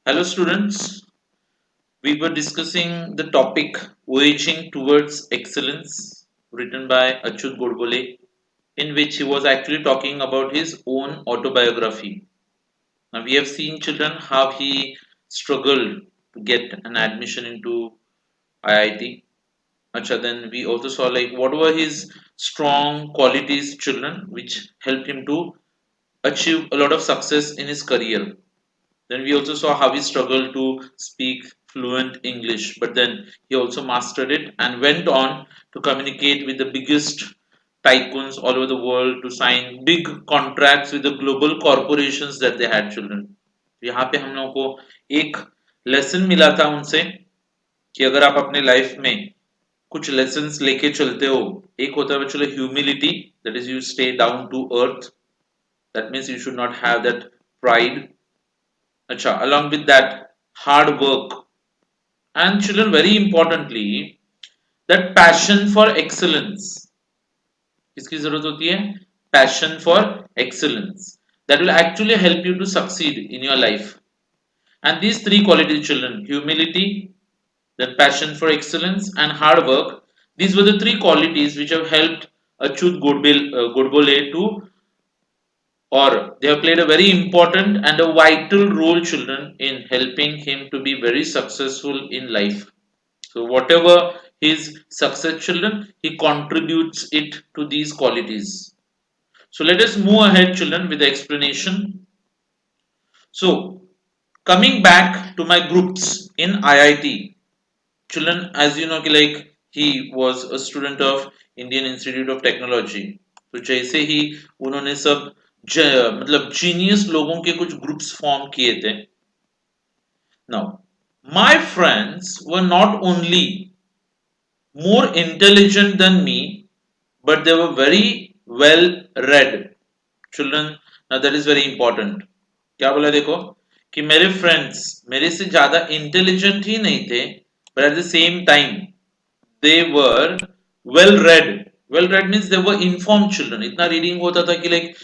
Hello students, we were discussing the topic Voyaging Towards Excellence written by Achyut Godbole, in which he was actually talking about his own autobiography. Now we have seen children how he struggled to get an admission into IIT. Acha, then we also saw like what were his strong qualities children which helped him to achieve a lot of success in his career. Then we also saw how he struggled to speak fluent English, but then he also mastered it and went on to communicate with the biggest tycoons all over the world to sign big contracts with the global corporations that they had children. यहाँ पे हम लोगों को एक lesson मिला था उनसे कि अगर आप अपने लाइफ में कुछ लेसन्स लेके चलते हो एक होता है चलो humility that is you stay down to earth that means you should not have that pride. Acha, along with that, hard work and children, very importantly, that passion for excellence. किसकी जरूरत होती है? Passion for excellence. That will actually help you to succeed in your life. And these three qualities, children, humility, then passion for excellence, and hard work. These were the three qualities which have helped Godbole to or they have played a very important and a vital role children in helping him to be very successful in life. So whatever his success children, he contributes it to these qualities. So let us move ahead children with the explanation. So coming back to my groups in IIT children, as you know like he was a student of Indian Institute of Technology. तो जैसे ही उन्होंने सब मतलब genius लोगों के कुछ groups form किए थे. Now my friends were not only more intelligent than me, but they were very well read children. Now that is very important. क्या बोला देखो कि मेरे फ्रेंड्स मेरे से ज्यादा इंटेलिजेंट ही नहीं थे, but at the same time they were well read. Well read means they were informed children. इतना रीडिंग होता था कि like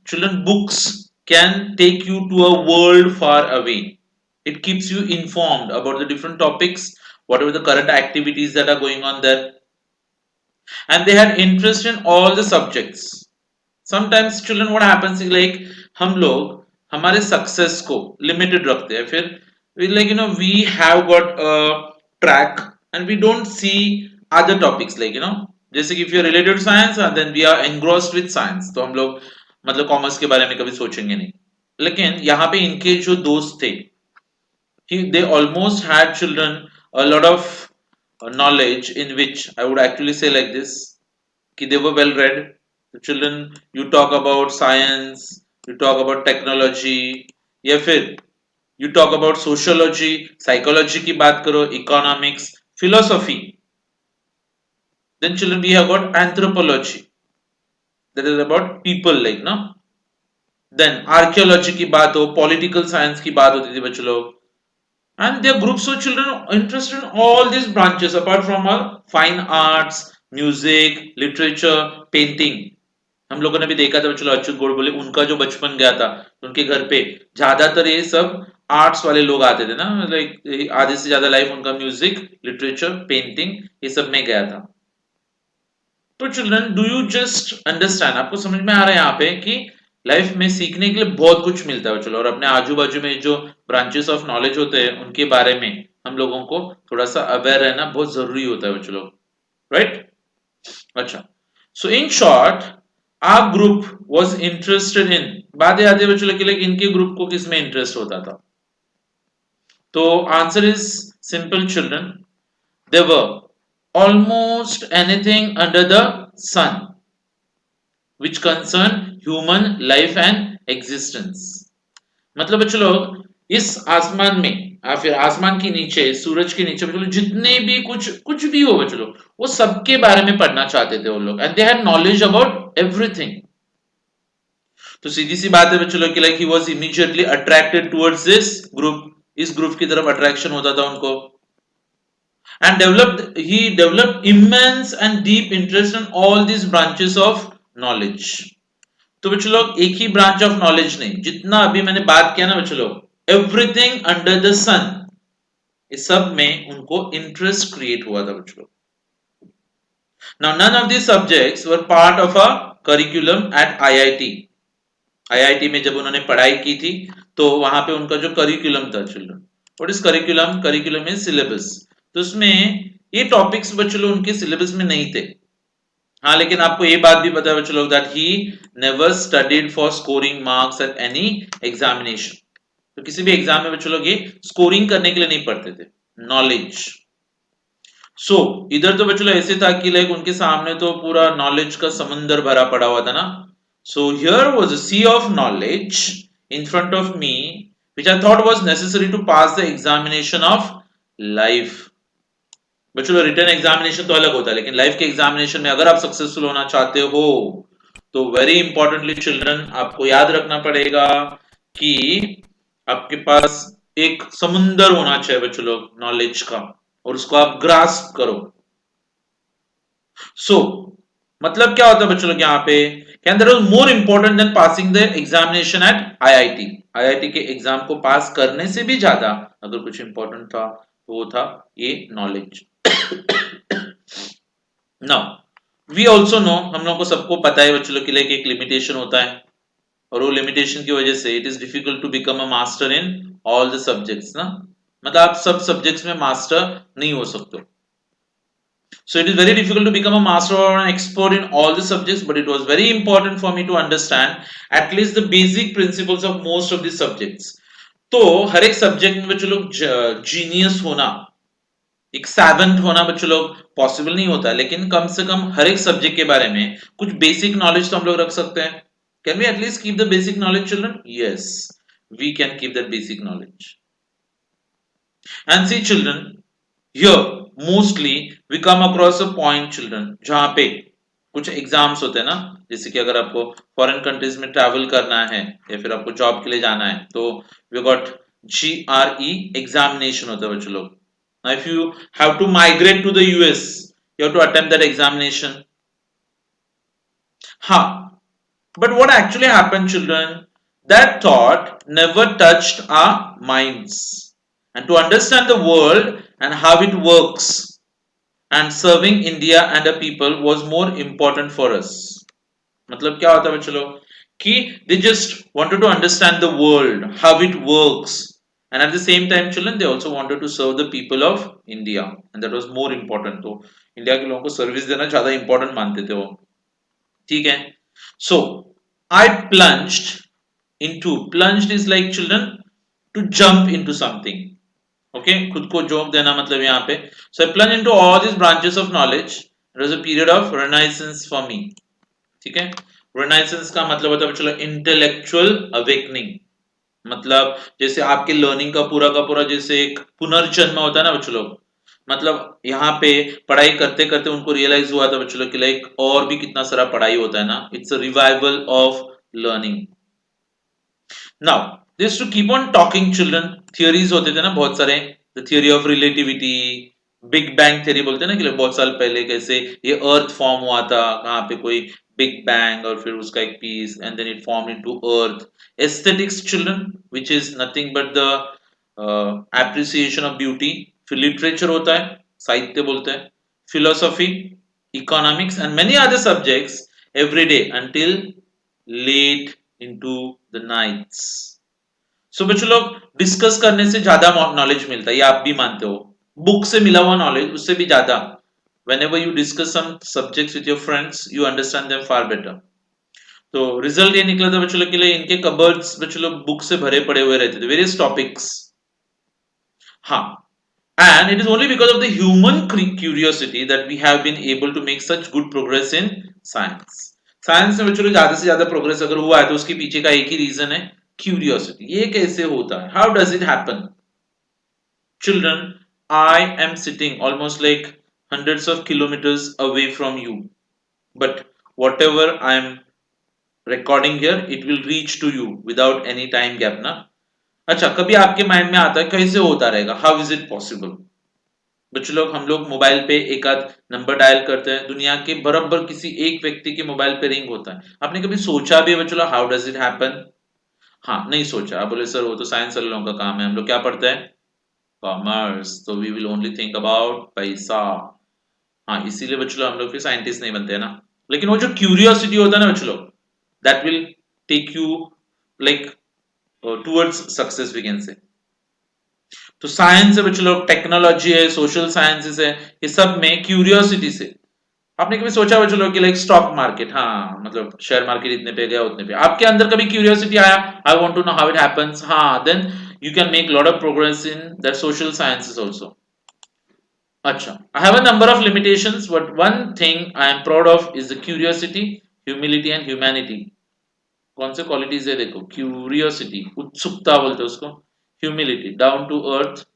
children books can take you to a world far away. It keeps you informed about the different topics, whatever the current activities that are going on there, and they had interest in all the subjects. Sometimes children what happens is like हम लोग हमारे success को limited रखते हैं फिर we like we have got a track and we don't see other topics like जैसे कि if you're related to science then we are engrossed with science तो हम लोग मतलब कॉमर्स के बारे में कभी सोचेंगे नहीं. लेकिन यहाँ पे इनके जो दोस्त थे they almost had children a lot of knowledge in which I would actually say like this कि they were well read. The children you talk about science, you talk about technology या फिर you talk about sociology, psychology की बात करो, economics, philosophy. Then children we have got anthropology, that is about people like no. Then archaeology की बात हो, political science की बात होती थी बच्चों लोग. And there are groups of children interested in all these branches apart from fine arts, music, literature, painting. हम लोगों ने भी देखा था चलो अच्युत गोडबोले उनका जो बचपन गया था उनके घर पे ज्यादातर ये सब आर्ट्स वाले लोग आते थे ना लाइक आधे से ज्यादा लाइफ उनका म्यूजिक लिटरेचर पेंटिंग ये सब में गया था. तो children do you just understand आपको समझ में आ रहा है यहाँ पे कि लाइफ में सीखने के लिए बहुत कुछ मिलता है चलो और अपने आजू बाजू में जो ब्रांचेस ऑफ नॉलेज होते हैं उनके बारे में हम लोगों को थोड़ा सा अवेयर रहना बहुत जरूरी होता है चलो राइट. अच्छा so in short our group was interested in बात याद है बच्चों कि इनके ग्रुप को किस में इंटरेस्ट होता था. तो answer is simple children there were almost anything under the sun which concern human life and existence. मतलब बच्चों लोग इस आसमान में या फिर आसमान के नीचे सूरज के नीचे बच्चों जितने भी कुछ भी हो बच्चों लोग वो सबके बारे में पढ़ना चाहते थे वो लोग and they had knowledge about everything. तो सीधी सी बात है बच्चों लोग कि like he was immediately attracted towards this group. इस ग्रुप की तरफ अट्रैक्शन होता था उनको and he developed immense and deep interest in all these branches of knowledge. तो बच्चों लोग एक ही ब्रांच ऑफ नॉलेज नहीं जितना अभी मैंने बात किया ना बच्चों लोग एवरीथिंग अंडर द सन, इस सब में उनको इंटरेस्ट क्रिएट हुआ था बच्चों। Now none of these subjects were part of a curriculum at IIT. IIT में जब उन्होंने पढ़ाई की थी तो वहां पे उनका जो करिकुलम था children, what is curriculum, curriculum is syllabus. तो उसमें ये टॉपिक्स बच्चों उनके सिलेबस में नहीं थे। हाँ, लेकिन आपको ये बात भी पता है बच्चों लोग that he never studied for scoring marks at any examination. तो किसी भी एग्जाम में बच्चों लोग ये स्कोरिंग करने के लिए नहीं पढ़ते थे, नॉलेज। सो इधर तो बच्चों ऐसे था कि लाइक उनके सामने तो पूरा नॉलेज का समंदर भरा पड़ा हुआ था ना। So here was a sea of knowledge in front of me which I thought was necessary to pass the examination of life. बच्चों रिटन एग्जामिनेशन तो अलग होता है, लेकिन लाइफ के एग्जामिनेशन में अगर आप सक्सेसफुल होना चाहते हो तो वेरी इंपॉर्टेंटली चिल्ड्रन आपको याद रखना पड़ेगा कि आपके पास एक समुंदर होना चाहिए बच्चों लोग नॉलेज का, और उसको आप ग्रास्प करो। सो मतलब क्या होता है बच्चों लोग यहाँ पे, can that was more important than passing the examination at IIT. IIT के एग्जाम को पास करने से भी ज्यादा अगर कुछ इंपॉर्टेंट था तो वो था ये knowledge. Now we also know, हम लोग को सबको पता है बच्चों लोग के लिए एक लिमिटेशन होता है, और वो लिमिटेशन की वजह से it is difficult to become a master in all the subjects ना। मतलब आप सब सब्जेक्ट्स में मास्टर नहीं हो सकते। So it is very difficult to become a master or an expert in all the subjects, but it was very important for me to understand at least the basic principles of most of the subjects. तो हर एक subject में बच्चों लोग genius होना, एक seventh होना बच्चों लोग पॉसिबल नहीं होता, लेकिन कम से कम हर एक सब्जेक्ट के बारे में कुछ बेसिक नॉलेज तो हम लोग रख सकते हैं। Can we at least keep the basic knowledge children? Yes, we can keep that basic knowledge. And see children, here mostly we come across a point children जहां पे कुछ एग्जाम्स होते हैं ना, जैसे कि अगर आपको फॉरेन कंट्रीज में ट्रैवल करना है या फिर आपको जॉब के लिए जाना है तो वी गॉट GRE एग्जामिनेशन होता है बच्चों लोग। Now if you have to migrate to the US you have to attempt that examination. हाँ, but what actually happened children, that thought never touched our minds, and to understand the world and how it works and serving India and the people was more important for us. मतलब क्या होता है बच्चों लोग कि they just wanted to understand the world, how it works, and at the same time children they also wanted to serve the people of India, and that was more important. तो India के लोगों को service देना ज्यादा important मानते थे वो। ठीक है, so I plunged is like children to jump into something. Okay, खुद को जोक देना मतलब यहाँ पे। So I plunged into all these branches of knowledge. It was a period of renaissance for me. ठीक है, renaissance का मतलब होता है चलो intellectual awakening, मतलब जैसे आपके लर्निंग का पूरा जैसे एक पुनर्जन्म होता है ना बच्चों लोग, मतलब यहाँ पे पढ़ाई करते करते उनको रियलाइज हुआ था बच्चों लोग कि लाइक और भी कितना सारा पढ़ाई होता है ना। It's a revival of learning. Now this to keep on talking children, theories होते थे ना बहुत सारे, the theory of relativity, big bang theory बोलते हैं ना कि बहुत साल पहले कैसे ये अर्थ फॉर्म हुआ था, कहाँ पे कोई बिग बैंग और फिर उसका एक piece and then it form into earth. Aesthetics children which is nothing but the appreciation of beauty. फिर लिटरेचर होता है, साहित्य बोलते हैं, philosophy, economics and many other subjects every day until late into the nights. So बच्चों लोग discuss करने से ज्यादा नॉलेज मिलता है, ये आप भी मानते हो। बुक से मिला हुआ नॉलेज उससे भी ज्यादा, whenever you discuss some subjects with your friends you understand them far better। तो रिजल्ट ये निकला था बच्चों लोग के लिए, इनके कबर्ड्स बच्चों लोग बुक से भरे पड़े हुए रहते थे, वेरियस टॉपिक्स। हाँ, and it is only because of the human curiosity that we have been able to make such good progress in science। Science में बच्चों ज्यादा से ज्यादा प्रोग्रेस अगर हुआ है तो उसके पीछे का एक ही रीजन है, क्यूरियोसिटी। ये कैसे होता है, how does it happen? Children, I am sitting almost like hundreds of kilometers away from you, but whatever I am recording here it will reach to you without any time gap ना। अच्छा, कभी आपके mind में आता है कैसे होता रहेगा, हाउ इज इट पॉसिबल? बच्चों लोग हम लोग मोबाइल पे एक आध नंबर डायल करते हैं, दुनिया के बराबर किसी एक व्यक्ति के मोबाइल पे रिंग होता है। आपने कभी सोचा भी बच्चों लोग हाउ डज इट हैपन? हाँ नहीं सोचा, आप बोले सर वो तो साइंस वाले लोगों का काम है, हम लोग क्या पढ़ते हैं, कॉमर्स, तो we will only think about पैसा। हाँ इसीलिए बच्चों लोग हम लोग फिर साइंटिस्ट नहीं बनते हैं ना। लेकिन वो जो क्यूरियोसिटी होता है ना बच्चों लोग, that will take you like towards success we can say. तो साइंस है बच्चों लोग, टेक्नोलॉजी है, सोशल साइंसेस है, ये सब में क्यूरियोसिटी से। आपने कभी सोचा बच्चों लोग कि लाइक स्टॉक मार्केट, हाँ मतलब शेयर मार्केट इतने पे गया उतने पे, आपके अंदर कभी क्यूरियोसिटी आया, I want to know how it happens, हाँ then you can make lot of progress in that social sciences also. अच्छा, I have a number of limitations but one thing I am proud of is the curiosity, humility and humanity. कौन से qualities है देखो, curiosity उत्सुकता बोलते हैं उसको, humility down to earth,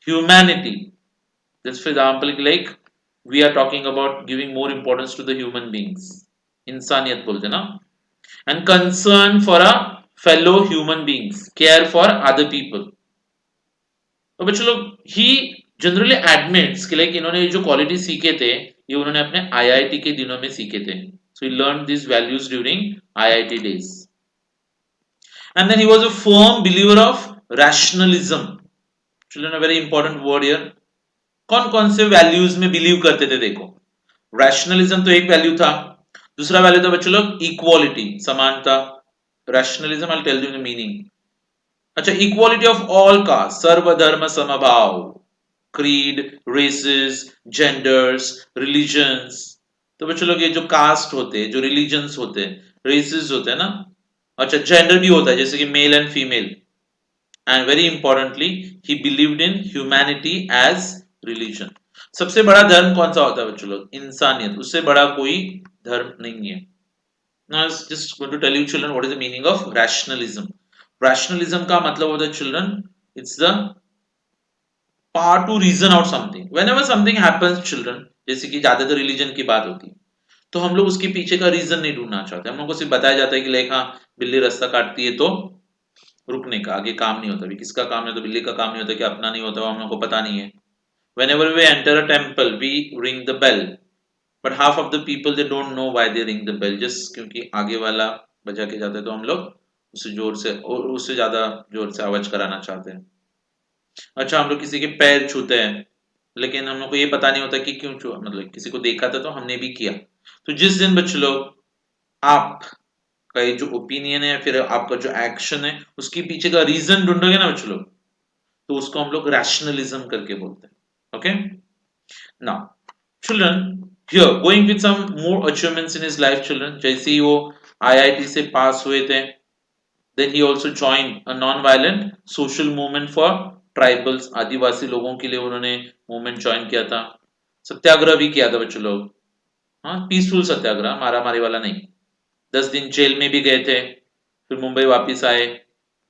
humanity just for example like we are talking about giving more importance to the human beings, इंसानियत बोलते ना, and concern for a fellow human beings, care for other people. तो बच्चों लोग ही generally admits कि like इन्होंने जो क्वालिटी सीखे थे ये उन्होंने अपने आईआईटी के दिनों में सीखे थे, so he learn this values during IIT days. And then he was a firm believer of rationalism. Children a very important word here. कौन कौन से वैल्यूज में बिलीव करते थे देखो, रैशनलिज्म तो एक वैल्यू था, दूसरा वैल्यू था बच्चों लोग इक्वालिटी, समानता। Rationalism I tell you the meaning. अच्छा, इक्वालिटी ऑफ ऑल कास्ट, सर्वधर्म समभाव, क्रीड, रेसेस, जेंडर्स, रिलीजन्स। तो बच्चों लोग ये जो कास्ट होते हैं, जो रिलीजन्स होते हैं, रेसेस होते हैं ना, अच्छा जेंडर भी होता है जैसे कि male and female, and very importantly he believed in humanity as religion. सबसे बड़ा धर्म कौन सा होता है बच्चों लोग, इंसानियत, उससे बड़ा कोई धर्म नहीं है। Now, I was just going to tell you, children, what is the meaning of rationalism. Rationalism का मतलब होता है children, it's the power to reason out something. Whenever something happens, children, जैसे कि ज्यादातर रिलीजन की बात होती है, तो हम लोग उसके पीछे का रीजन नहीं ढूंढना चाहते, हम लोग को सिर्फ बताया जाता है कि लाइक हाँ बिल्ली रास्ता काटती है तो रुकने का, आगे काम नहीं होता, भी किसका काम नहीं होता, बिल्ली का काम नहीं होता कि अपना नहीं होता, वो हम लोग को पता नहीं है। Whenever we enter a temple, we ring the bell. But half of the people they don't know why they ring the bell, just क्योंकि आगे वाला बजा के जाता है तो हम लोग उससे जोर से और उससे ज्यादा जोर से आवाज कराना चाहते हैं। अच्छा, हम लोग किसी के पैर छूते हैं, लेकिन हम लोग को ये पता नहीं होता कि क्यों छुआ, मतलब किसी को देखा था तो हमने भी किया। तो जिस दिन बच्चे लोग आप का ये जो ओपिनियन है, फिर आपका जो एक्शन है, उसके पीछे का रीजन ढूंढोगे ना बच्चे लोग, तो उसको हम लोग रैशनलिज्म करके बोलते हैं। Okay, now children, here going with some more achievements in his life, children, जैसे ही वो आईआईटी से पास हुए थे, then he also joined a non-violent social movement for tribals, आदिवासी लोगों के लिए उन्होंने मूवमेंट ज्वाइन किया था। सत्याग्रह भी किया था बच्चों लोग, हाँ पीसफुल सत्याग्रह, मारा मारी वाला नहीं। 10 दिन जेल में भी गए थे, फिर मुंबई वापस आए,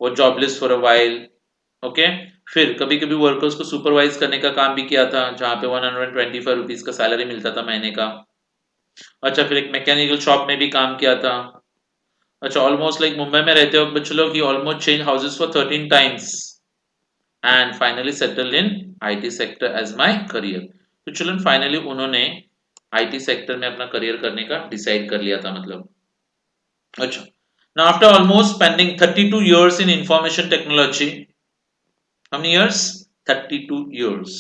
वो jobless for a while. Okay, फिर कभी कभी वर्कर्स को सुपरवाइज करने का काम भी किया था, जहां पे 125 रुपीज का सैलरी मिलता था महीने का। अच्छा, फिर एक मैकेनिकल शॉप में भी काम किया था। अच्छा, ऑलमोस्ट लाइक मुंबई में रहते वक्त बच्चों लोग he almost change houses for 13 times and finally settled in IT sector as my career. तो चिल्ड्रन फाइनली उन्होंने आईटी सेक्टर में अपना करियर करने का डिसाइड कर लिया था, मतलब। अच्छा, now after almost spending 32 years in information technology, how many years, 32 years,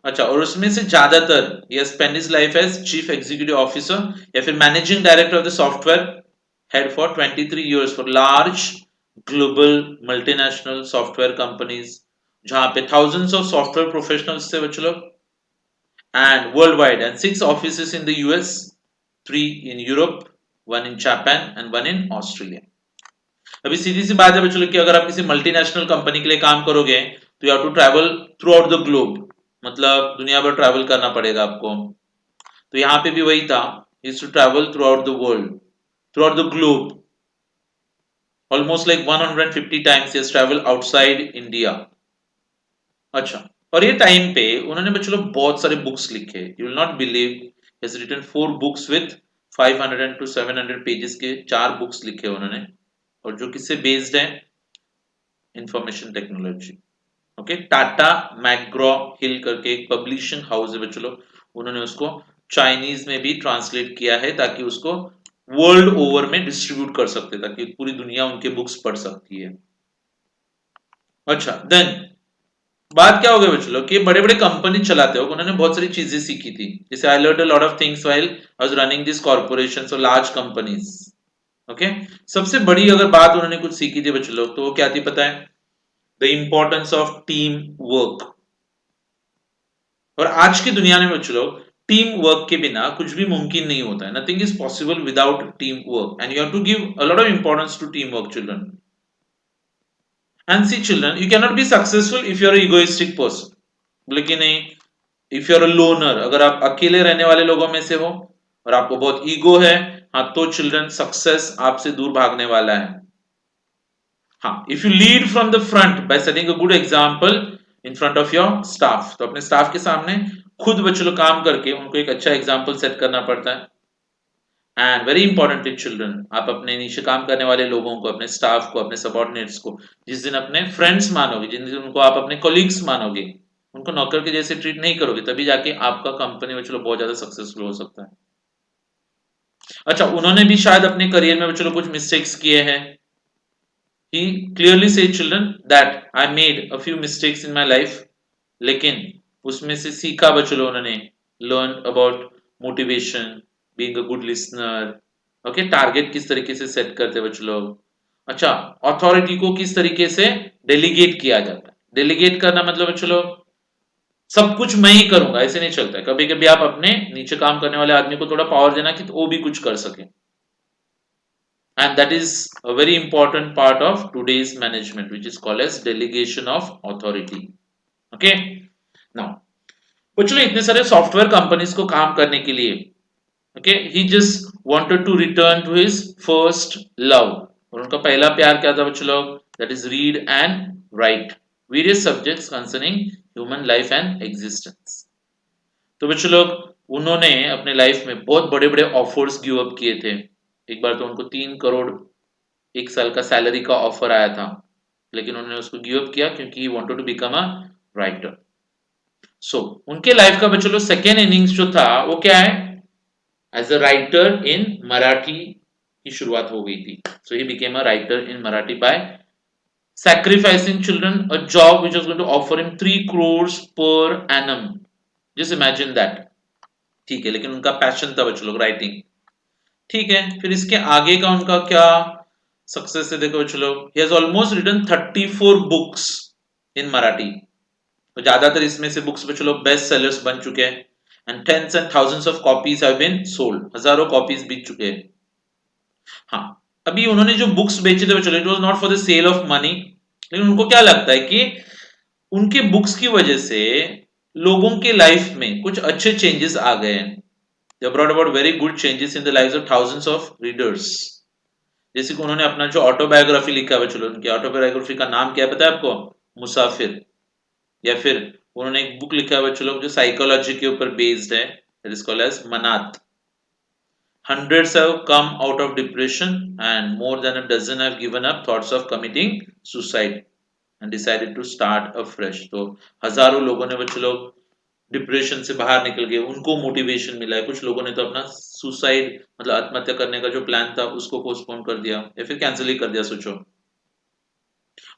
अच्छा, और उसमें से ज्यादातर ये spend his life as chief executive officer या फिर managing director of the software head for 23 years for large global multinational software companies, जहां पे थाउजेंड्स ऑफ सॉफ्टवेयर प्रोफेशनल्स थे बच्चों लोग, and world wide, and 6 offices in the US, 3 in Europe, 1 in Japan and 1 in Australia. अभी सीधी सी बात है बच्चों लोग कि अगर आप किसी मल्टीनेशनल कंपनी के लिए काम करोगे तो you have to travel throughout the globe, मतलब दुनिया भर ट्रैवल करना पड़ेगा आपको। तो यहाँ पे भी वही था, is to travel throughout the world, throughout the globe, almost like 150 times he travel outside India. अच्छा, और ये टाइम पे उन्होंने बच्चों लोग बहुत सारे बुक्स लिखे, you will not believe, has written 4 books with 500 to 700 pages के 4 बुक्स लिखे उन्होंने, और जो किससे बेस्ड है, information technology. Okay, Tata McGraw हिल करके एक पब्लिशिंग हाउस है बच्चों लोग, उन्होंने उसको चाइनीज में भी ट्रांसलेट किया है ताकि उसको वर्ल्ड ओवर में डिस्ट्रीब्यूट कर सकते ताकि पूरी दुनिया उनके बुक्स पढ़ सकती है। अच्छा, देन बात क्या हो गई बच्चों लोग कि बड़े बड़े कंपनी चलाते हो, उन्होंने बहुत सारी चीजें सीखी थी। जैसे I learn a lot of things while I was running this corporation और लार्ज कंपनीज। ओके, सबसे बड़ी अगर बात उन्होंने कुछ सीखी थी बच्चों लोग, तो वो क्या थी पता है? The importance of team work. और आज की दुनिया में बच्चों लोग टीम वर्क के बिना कुछ भी मुमकिन नहीं होता है। Nothing is possible without team work and you have to give a lot of importance to team work children. And see children, you can not be successful if you are egoistic person. बोले कि नहीं, if you are a loner, अगर आप अकेले रहने वाले लोगों में से हो और आपको बहुत ईगो है, हाँ, तो चिल्ड्रन सक्सेस आपसे दूर भागने वाला है। हाँ, if you lead from the front bye setting a good example in front of your staff, तो अपने स्टाफ के सामने खुद बच्चों लोग काम करके उनको एक अच्छा एग्जांपल सेट करना पड़ता है। एंड वेरी इंपॉर्टेंटली चिल्ड्रन, आप अपने नीचे काम करने वाले लोगों को, अपने स्टाफ को, अपने सबॉर्डिनेट्स को जिस दिन अपने फ्रेंड्स मानोगे, जिस दिन उनको आप अपने कोलीग्स मानोगे, उनको नौकर के जैसे ट्रीट नहीं करोगे, तभी जाके आपका कंपनी में चलो बहुत ज्यादा सक्सेसफुल हो सकता है। अच्छा, उन्होंने भी शायद अपने करियर में चलो कुछ मिस्टेक्स किए हैं। ही क्लियरली से children that I made a few mistakes in my life, लेकिन उसमें से सीखा बच्चों उन्होंने। Learn about motivation, being a good listener. Okay, target किस तरीके से सेट करते बच्चों लोग। अच्छा, अथॉरिटी को किस तरीके से डेलीगेट किया जाता है। डेलीगेट करना मतलब बच्चों लोग सब कुछ मैं ही करूंगा, ऐसे नहीं चलता है। कभी कभी आप अपने नीचे काम करने वाले आदमी को थोड़ा पावर देना कि तो वो भी कुछ कर सके। And that is a very important part of today's management which is called as delegation of authority. Okay, now कुछ लोग इतने सारे सॉफ्टवेयर कंपनीज को काम करने के लिए, okay, he just wanted to return to his first love. और उनका पहला प्यार क्या था बच्चों लोग? That is read and write various subjects concerning human life and existence. तो बच्चों लोग उन्होंने अपने लाइफ में बहुत बड़े बड़े ऑफर्स गिव अप किए थे। एक बार तो उनको 3 करोड़ एक साल का सैलरी का ऑफर आया था, लेकिन उन्होंने उसको गिव अप किया क्योंकि he wanted to become a writer. So उनके लाइफ का बच्चों लोग सेकेंड इनिंग्स जो था वो क्या है? As a writer in Marathi की शुरुआत हो गई थी। So he became a writer in Marathi by sacrificing children a job which was going to offer him 3 crores per annum. Just imagine that. ठीक है, लेकिन उनका पैशन था बच्चों लोग राइटिंग। ठीक है, फिर इसके आगे का उनका क्या सक्सेस है देखो बच्चों लोग। He has almost written 34 books in Marathi. तो ज्यादातर इसमें से बुक्स बच्चों लोग बेस्ट सेलर्स बन चुके हैं। And tens and thousands of copies have been sold, हजारों कॉपीज बिक चुके हैं। हाँ, अभी उन्होंने जो बुक्स बेचे थे बच्चों, it was not for the sale of money, लेकिन उनको क्या लगता है कि उनके बुक्स की वजह से लोगों के लाइफ में कुछ अच्छे चेंजेस आ गए हैं। They brought about very good changes in the lives of thousands of readers. जैसे कि उन्होंने अपना जो ऑटोबायोग्राफी लिखा है बच्चों, उनकी ऑटोबायोग्राफी का नाम क्या है पता है आपको? मुसाफिर। या फिर उन्होंने एक बुक लिखा है बच्चों लोग जो साइकोलॉजी के ऊपर बेस्ड है, दैट इज कॉल्ड एज मनात। Hundreds have come out of depression, and more than a dozen have given up thoughts of committing suicide and decided to start afresh. तो हजारों लोगों ने बच्चे लोग डिप्रेशन से बाहर निकल गए, उनको मोटिवेशन मिला है। कुछ लोगों ने तो अपना सुसाइड मतलब आत्महत्या करने का जो प्लान था उसको पोस्टपोन कर दिया या फिर कैंसिल ही कर दिया, सोचो।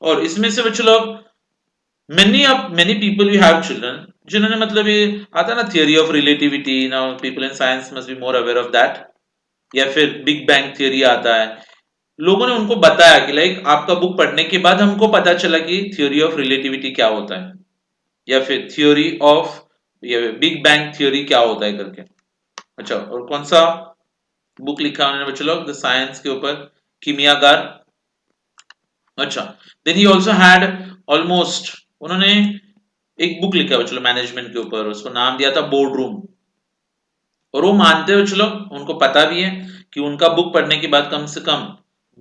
और इसमें से बच्चे लोग many people you have children जिन्होंने मतलब ये आता है ना theory of relativity, now people in science must be more aware of that. या फिर बिग बैंग थियरी आता है। लोगों ने उनको बताया कि लाइक आपका बुक पढ़ने के बाद हमको पता चला कि थ्योरी ऑफ रिलेटिविटी क्या होता है, या फिर थ्योरी ऑफ या बिग बैंग थ्योरी क्या होता है करके। अच्छा, और कौन सा बुक लिखा उन्होंने बच्चों लोग? द साइंस के ऊपर, कीमियागार। अच्छा, then he also had almost, उन्होंने एक बुक लिखा बच्चों लोग मैनेजमेंट के ऊपर, उसको नाम दिया था बोर्ड रूम। और वो मानते हो चलो, उनको पता भी है कि उनका बुक पढ़ने के बाद कम से कम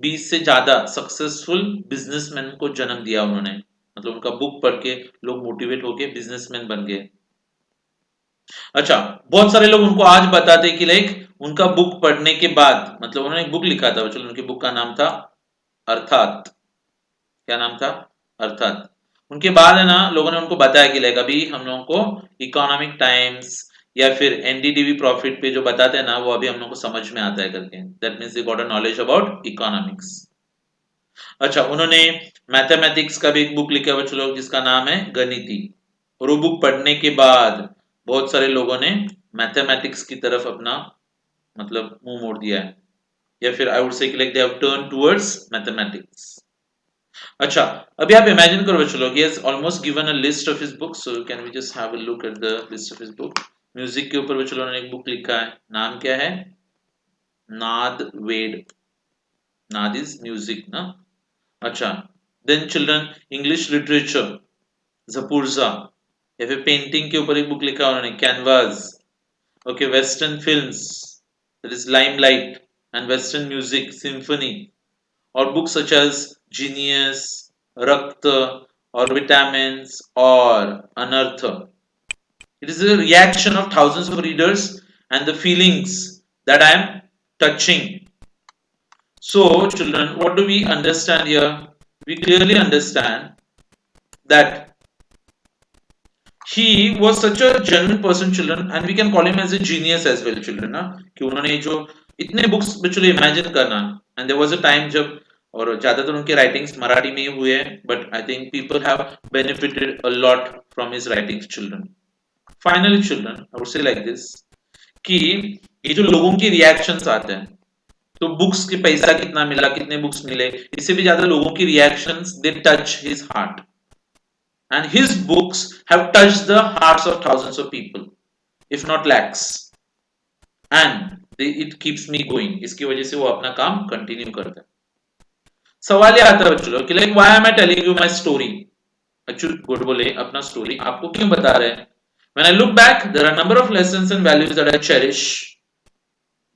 20 से ज्यादा सक्सेसफुल बिजनेसमैन को जन्म दिया उन्होंने। मतलब उनका बुक पढ़ के लोग मोटिवेट होके बिजनेसमैन बन गए। अच्छा, बहुत सारे लोग उनको आज बताते हैं कि लाइक उनका बुक पढ़ने के बाद, मतलब उन्होंने एक बुक लिखा था, चलो उनकी बुक का नाम था अर्थात। क्या नाम था? अर्थात। उनके बाद है ना लोगों ने उनको बताया कि लाइक अभी हम लोगों को इकोनॉमिक टाइम्स या फिर एनडीटीवी प्रॉफिट पे जो बताते हैं ना वो अभी हम लोग को समझ में आता है करके, that means they got a knowledge about economics. अच्छा, उन्होंने मैथमेटिक्स का भी एक बुक लिखा है बच्चों लोग जिसका नाम है गणिती, और वो बुक पढ़ने के बाद बहुत सारे लोगों ने मैथमेटिक्स की तरफ अपना मतलब मुंह मोड़ दिया है, या फिर I would say like they have turn towards mathematics. अच्छा, अभी आप इमेजिन करो बच्चों लोग, he has almost given a list of his books, so can we just have a look at the list of his book। Music के ऊपर बच्चों लोगों ने एक बुक लिखा है, नाम क्या है, नाद वेद, नाद इज म्यूजिक ना। अच्छा, देन चिल्ड्रन इंग्लिश लिटरेचर जपूर्जा, या फिर पेंटिंग के ऊपर एक बुक लिखा है उन्होंने canvas. Okay, western films that is limelight and western music symphony, और बुक्स सच एज जीनियस, रक्त, और विटामिन्स और अनर्थ। It is a reaction of thousands of readers and the feelings that I am touching. So, children, what do we understand here? We clearly understand that he was such a genuine person, children, and we can call him as a genius as well, children. ना कि उन्होंने जो इतने books बच्चों imagine करना, and there was a time जब, और ज्यादातर उनके राइटिंग्स मराठी में ही हुए हैं, but I think people have benefited a lot from his writings, children. Finally, children, I would say like this कि ये जो लोगों के रिएक्शंस आते हैं, तो बुक्स के पैसा कितना मिला, कितने बुक्स मिले, इससे भी ज्यादा लोगों की reactions they touch his heart, and his books have touched the hearts of thousands of people if not lakhs, and it keeps me going. इसकी वजह से वो अपना काम कंटिन्यू करता है। सवाल ये आता है बच्चों कि like why am I telling you my story, Achyut Godbole अपना स्टोरी आपको क्यों बता रहे हैं। When I look back, there are a number of lessons and values that I cherish।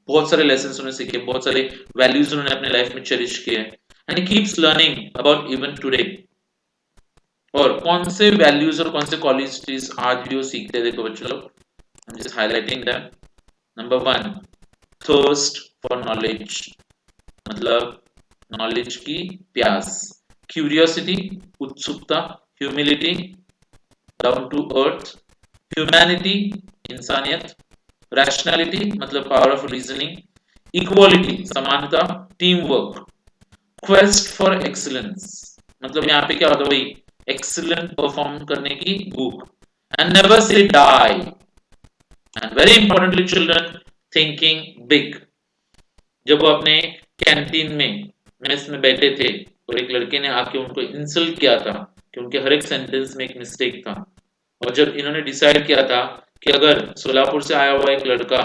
बहुत सारे lessons उन्होंने सीखे, बहुत सारे values उन्होंने अपने life में cherish किए, and he keeps learning about even today। और कौन से values और कौन से qualities आज भी वो सीखते हैं, देखो बच्चों लोग, I'm just highlighting them। Number 1, thirst for knowledge, मतलब knowledge की प्यास, curiosity उत्सुकता, humility down to earth, humanity इंसानियत, रैशनैलिटी मतलब पावर ऑफ रीजनिंग, इक्वालिटी समानता, team work, quest for excellence मतलब यहाँ पे क्या होता है भाई, एक्सीलेंट परफॉर्म करने की भूख, and never say die, and very importantly children thinking big. जब वो अपने कैंटीन में मेस में बैठे थे और एक लड़के ने आके उनको इंसल्ट किया था कि उनके हर एक सेंटेंस में एक मिस्टेक था, और जब इन्होंने डिसाइड किया था कि अगर सोलापुर से आया हुआ एक लड़का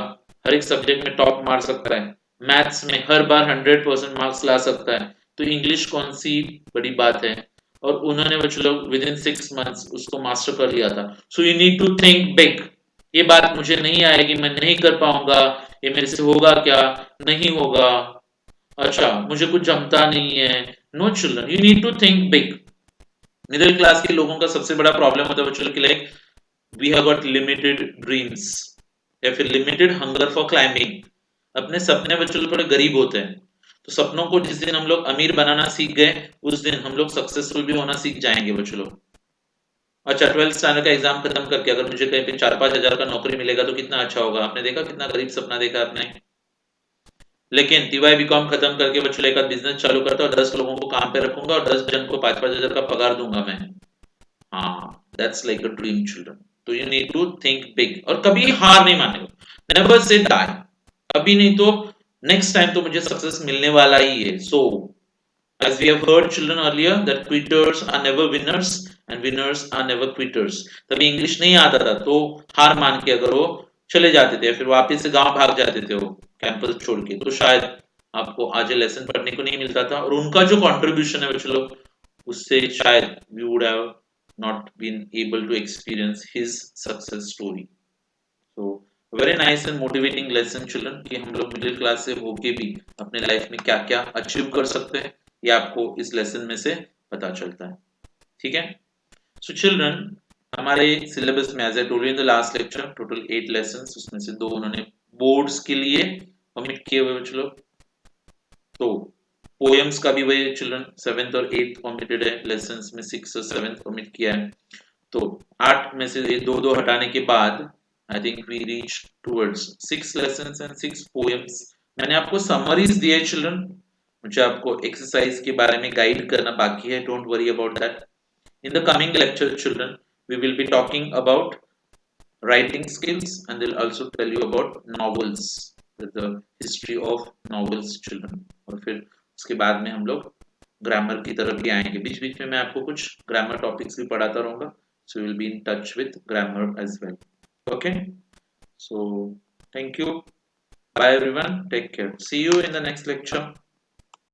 हर एक सब्जेक्ट में टॉप मार सकता है, मैथ्स में हर बार 100% मार्क्स ला सकता है, तो इंग्लिश कौन सी बड़ी बात है, और उन्होंने बच्चों लोग विद इन 6 मंथ्स उसको मास्टर कर लिया था। So you need to think big, ये बात मुझे नहीं आएगी, मैं नहीं कर पाऊंगा, ये मेरे से होगा क्या, नहीं होगा, अच्छा मुझे कुछ जमता नहीं है। No children, you need to think big. Middle class के लोगों का सबसे बड़ा प्रॉब्लम होता है बच्चों के like we have got limited dreams, या फिर लिमिटेड हंगर फॉर क्लाइंबिंग। अपने सपने बच्चों थोड़े गरीब होते हैं, तो सपनों को जिस दिन हम लोग अमीर बनाना सीख गए उस दिन हम लोग सक्सेसफुल भी होना सीख जाएंगे बच्चों लोग। अच्छा, 12th स्टैंडर्ड का एग्जाम खत्म करके अगर मुझे कहीं पे 4-5 हजार का नौकरी मिलेगा तो कितना अच्छा होगा। आपने देखा कितना गरीब सपना देखा आपने। लेकिन टीवाई बीकॉम खत्म करके बच्चों एक बिजनेस चालू करता और 10 लोगों को काम पे रखूंगा और 10 जन को 5-5 हजार का पगार दूंगा मैं। हाँ, that's like a dream children. तो you need to think big और कभी हार नहीं मानेगा, नेवर से डाई, कभी नहीं तो नेक्स्ट टाइम तो मुझे सक्सेस मिलने वाला ही है। सो as we have heard children earlier that quitters are never winners and winners are never quitters। तभी इंग्लिश नहीं आता था तो हार मान के अगर वो चले जाते थे फिर वापस से गांव भाग जाते थे वो कैंपस छोड़ के, तो शायद आपको आज लेसन पढ़ने को नहीं मिलता था, और उनका जो कंट्रीब्यूशन है बच्चों लोग उससे शायद we would have not been able to experience his success story। So very nice and motivating lesson children कि हम लोग मिडिल क्लास से होके भी अपने लाइफ में क्या क्या अचीव कर सकते हैं, ये आपको इस लेसन में से पता चलता है। ठीक है, सो चिल्ड्रन हमारे सिलेबस में as I told you in the last lecture total 8 lessons, उसमें से 2 उन्होंने बोर्ड्स के लिए कमिट किए हुए बच्चों लोग। तो पोएम्स का भी वही चिल्ड्रन 7th और 8th कमिटेड है, लेसन्स में 6th और 7th कमिट किया है। तो 8 में से ये 2-2 हटाने के बाद I think we reach towards 6 lessons and 6 poems. मैंने आपको समरीज दिए चिल्ड्रन, मुझे आपको एक्सरसाइज के बारे में गाइड करना बाकी है. Don't worry about that. In the coming lecture, children, we will be talking about writing skills and they'll also tell you about novels, the history of novels, children. और फिर उसके बाद में हम लोग ग्रामर की तरफ भी आएंगे. बीच बीच में मैं आपको कुछ ग्रामर टॉपिक्स भी पढ़ाता रहूंगा. So you will be in touch with grammar as well. Okay. So thank you. Bye everyone. Take care. See you in the next lecture.